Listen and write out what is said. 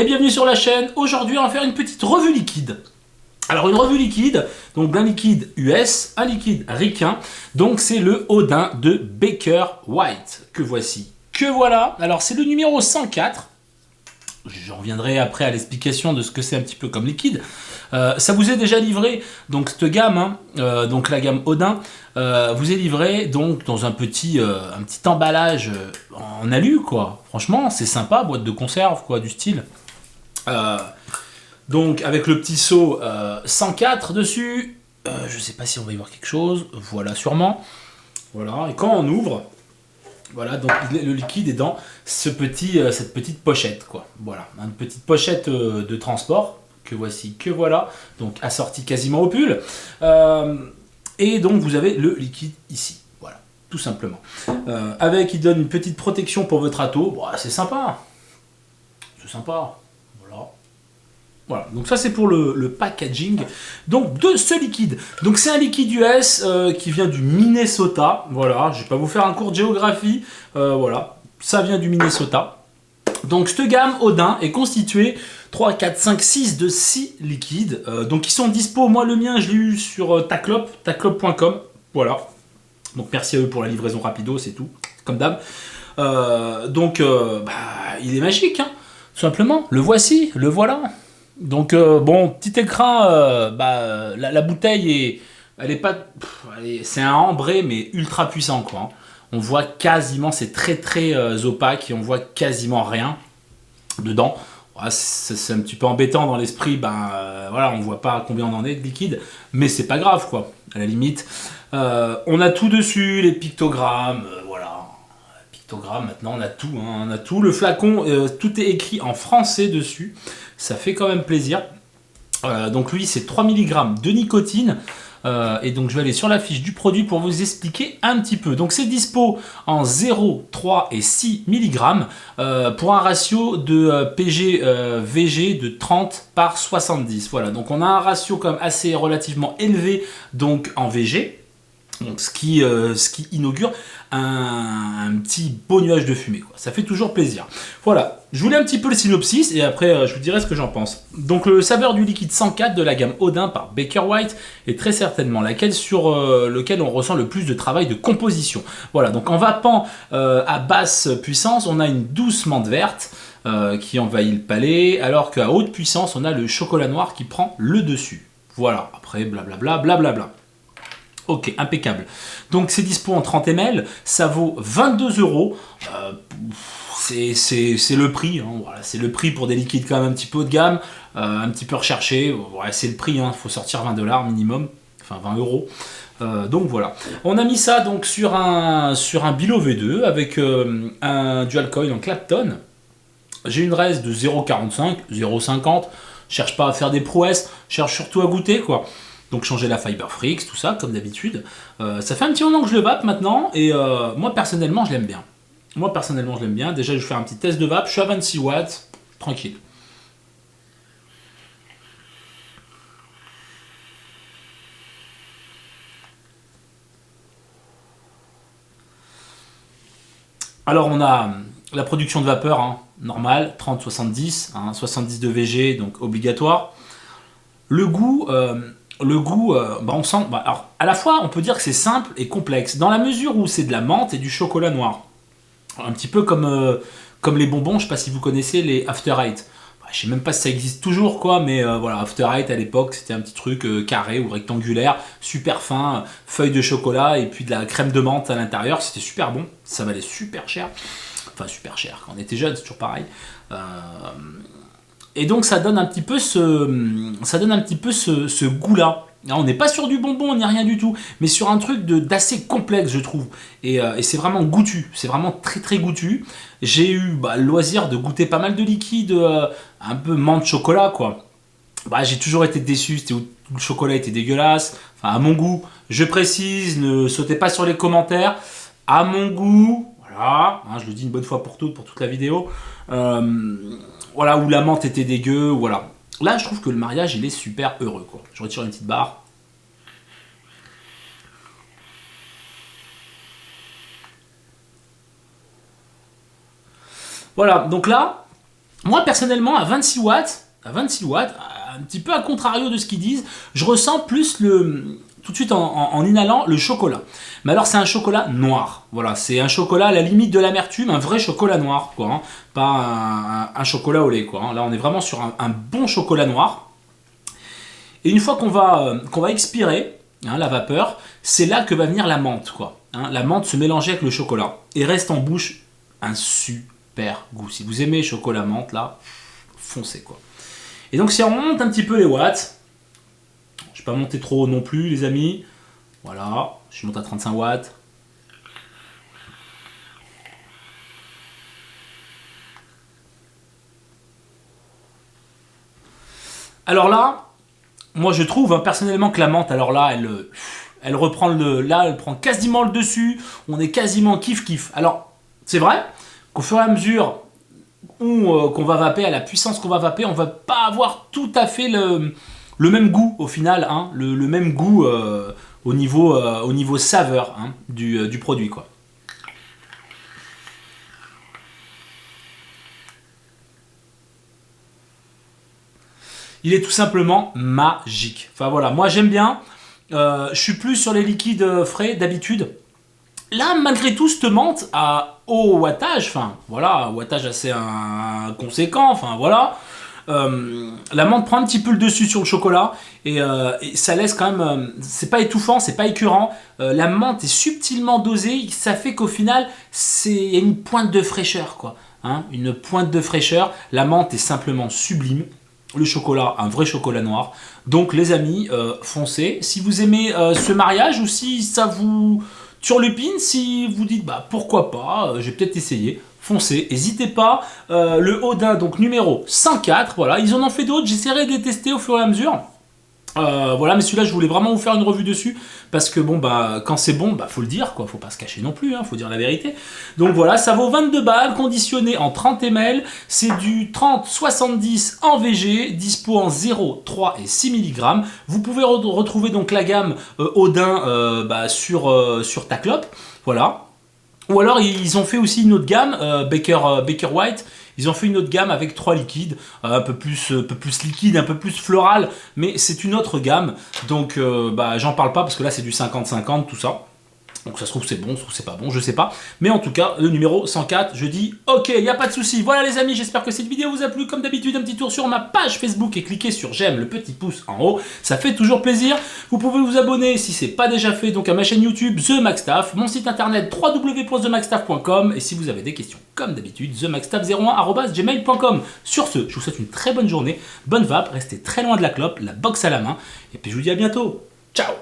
bienvenue sur la chaîne. Aujourd'hui on va faire une petite revue liquide. Alors une revue liquide, donc un liquide US, un liquide ricain. Donc c'est le Odin de Baker White que voici. Que voilà, alors c'est le numéro 104. Je reviendrai après à l'explication de ce que c'est un petit peu comme liquide. Ça vous est déjà livré, donc cette gamme, donc la gamme Odin, vous est livré donc dans un petit emballage en alu quoi. Franchement, c'est sympa, boîte de conserve quoi, du style. Donc avec le petit seau 104 dessus. Je sais pas si on va y voir quelque chose. Voilà, sûrement. Voilà. Et quand on ouvre, voilà, donc le liquide est dans cette petite pochette quoi. Voilà, une petite pochette de transport que voici, que voilà, donc assorti quasiment au pull. Et donc vous avez le liquide ici, voilà, tout simplement. Avec, il donne une petite protection pour votre ato. Bon, c'est sympa, c'est sympa. Voilà. Voilà, donc ça c'est pour le packaging donc de ce liquide. Donc c'est un liquide US qui vient du Minnesota. Voilà, je vais pas vous faire un cours de géographie. Voilà, ça vient du Minnesota. Donc cette gamme Odin est constituée 3, 4, 5, 6 de 6 liquides. Donc ils sont dispo. Moi le mien je l'ai eu sur taclop.com. Voilà. Donc merci à eux pour la livraison rapido, c'est tout, comme d'hab. Il est magique, hein, tout simplement. Le voici, le voilà. Donc bon, petit écran, la bouteille c'est un ambré mais ultra puissant quoi. Hein. On voit quasiment, c'est très opaque et on voit quasiment rien dedans. Ouais, c'est un petit peu embêtant dans l'esprit, voilà, on voit pas combien on en est de liquide, mais c'est pas grave quoi, à la limite. On a tout dessus, les pictogrammes, voilà. Pictogrammes, maintenant on a tout, hein, on a tout. Le flacon, tout est écrit en français dessus, ça fait quand même plaisir. Donc lui c'est 3 mg de nicotine. Et donc je vais aller sur la fiche du produit pour vous expliquer un petit peu. Donc c'est dispo en 0, 3 et 6 mg pour un ratio de PG VG de 30 par 70. Voilà, donc on a un ratio quand même assez relativement élevé donc en VG. Donc, ce qui inaugure un petit beau nuage de fumée, quoi. Ça fait toujours plaisir. Voilà, je vous lis un petit peu le synopsis et après je vous dirai ce que j'en pense. Donc le saveur du liquide 104 de la gamme Odin par Baker White est très certainement laquelle sur lequel on ressent le plus de travail de composition. Voilà, donc en vapant à basse puissance, on a une douce menthe verte qui envahit le palais, alors qu'à haute puissance, on a le chocolat noir qui prend le dessus. Voilà, après blablabla, blablabla. Ok, impeccable. Donc c'est dispo en 30 ml, ça vaut 22 €. C'est le prix, hein, voilà, c'est le prix pour des liquides quand même un petit peu haut de gamme, un petit peu recherché. Ouais, c'est le prix, il faut sortir 20 $ minimum, enfin 20 €. Donc voilà. On a mis ça donc sur un Bilo V2 avec un dual coil en Clapton. J'ai une res de 0,45, 0,50. Cherche pas à faire des prouesses, cherche surtout à goûter quoi. Donc changer la Fiber Frix, tout ça, comme d'habitude. Ça fait un petit moment que je le vape maintenant, et moi personnellement je l'aime bien. Déjà je vais faire un petit test de vape, je suis à 26 watts, tranquille. Alors on a la production de vapeur, hein, normale, 30-70, hein, 70 de VG, donc obligatoire. Le goût... on sent. Alors, à la fois, on peut dire que c'est simple et complexe, dans la mesure où c'est de la menthe et du chocolat noir. Un petit peu comme les bonbons, je sais pas si vous connaissez les After Eight. Je sais même pas si ça existe toujours, quoi, mais voilà, After Eight à l'époque, c'était un petit truc carré ou rectangulaire, super fin, feuille de chocolat et puis de la crème de menthe à l'intérieur. C'était super bon, ça valait super cher. Enfin, super cher, quand on était jeune, c'est toujours pareil. Et donc ça donne un petit peu ce goût-là. On n'est pas sur du bonbon, ni rien du tout, mais sur un truc d'assez complexe, je trouve. Et c'est vraiment goûtu, c'est vraiment très goûtu. J'ai eu le loisir de goûter pas mal de liquides, un peu menthe chocolat, quoi. J'ai toujours été déçu, le chocolat était dégueulasse. Enfin, à mon goût, je précise, ne sautez pas sur les commentaires. À mon goût, voilà, hein, je le dis une bonne fois pour toutes, pour toute la vidéo. Voilà, où la menthe était dégueu, voilà. Là, je trouve que le mariage, il est super heureux, quoi. Je retire une petite barre. Voilà, donc là, Moi, personnellement, à 26 watts, un petit peu à contrario de ce qu'ils disent, je ressens plus tout de suite en inhalant le chocolat. Mais alors, c'est un chocolat noir. Voilà, c'est un chocolat à la limite de l'amertume, un vrai chocolat noir, quoi. Hein. Pas un chocolat au lait, quoi. Hein. Là, on est vraiment sur un bon chocolat noir. Et une fois qu'on va expirer, hein, la vapeur, c'est là que va venir la menthe, quoi. Hein, la menthe se mélanger avec le chocolat et reste en bouche un super goût. Si vous aimez chocolat menthe, là, foncez, quoi. Et donc si on monte un petit peu les watts, je ne vais pas monter trop haut non plus, les amis. Voilà, je monte à 35 watts. Alors là, moi je trouve hein, personnellement que la menthe, alors là, elle reprend elle prend quasiment le dessus. On est quasiment kiff-kiff. Alors, c'est vrai qu'au fur et à mesure qu'on va vaper, à la puissance qu'on va vaper, on va pas avoir tout à fait le même goût au final, hein, le même goût au niveau saveur hein, du produit, quoi. Il est tout simplement magique. Enfin voilà, moi j'aime bien. Je suis plus sur les liquides frais d'habitude. Là, malgré tout, cette menthe à haut wattage, enfin voilà, wattage assez conséquent, enfin voilà. La menthe prend un petit peu le dessus sur le chocolat et ça laisse quand même. C'est pas étouffant, c'est pas écœurant. La menthe est subtilement dosée, ça fait qu'au final, il y a une pointe de fraîcheur, quoi. Hein, une pointe de fraîcheur. La menthe est simplement sublime. Le chocolat, un vrai chocolat noir. Donc les amis, foncez. Si vous aimez ce mariage ou si ça vous turlupine, si vous dites bah pourquoi pas, je vais peut-être essayer, foncez, n'hésitez pas. Le Odin, donc numéro 104, voilà, ils en ont fait d'autres, j'essaierai de les tester au fur et à mesure. Voilà, mais celui-là, je voulais vraiment vous faire une revue dessus parce que bon, bah, quand c'est bon, bah, faut le dire, quoi. Faut pas se cacher non plus, hein, faut dire la vérité. Donc voilà, ça vaut 22 balles, conditionné en 30 ml. C'est du 30-70 en VG, dispo en 0, 3 et 6 mg. Vous pouvez retrouver donc la gamme Odin bah, sur ta clope. Voilà. Ou alors ils ont fait aussi une autre gamme, Baker White. Ils ont fait une autre gamme avec 3 liquides, un peu plus liquide, un peu plus floral, mais c'est une autre gamme. Donc bah, j'en parle pas parce que là c'est du 50-50 tout ça. Donc ça se trouve c'est bon, ça se trouve c'est pas bon, je sais pas. Mais en tout cas, le numéro 104, je dis ok, il n'y a pas de souci. Voilà les amis, j'espère que cette vidéo vous a plu. Comme d'habitude, un petit tour sur ma page Facebook et cliquez sur j'aime, le petit pouce en haut. Ça fait toujours plaisir. Vous pouvez vous abonner si c'est pas déjà fait donc à ma chaîne YouTube The Maxtaff, mon site internet www.themaxtaff.com et si vous avez des questions comme d'habitude, themaxtaff01@gmail.com. Sur ce, je vous souhaite une très bonne journée, bonne vape, restez très loin de la clope, la box à la main et puis je vous dis à bientôt. Ciao.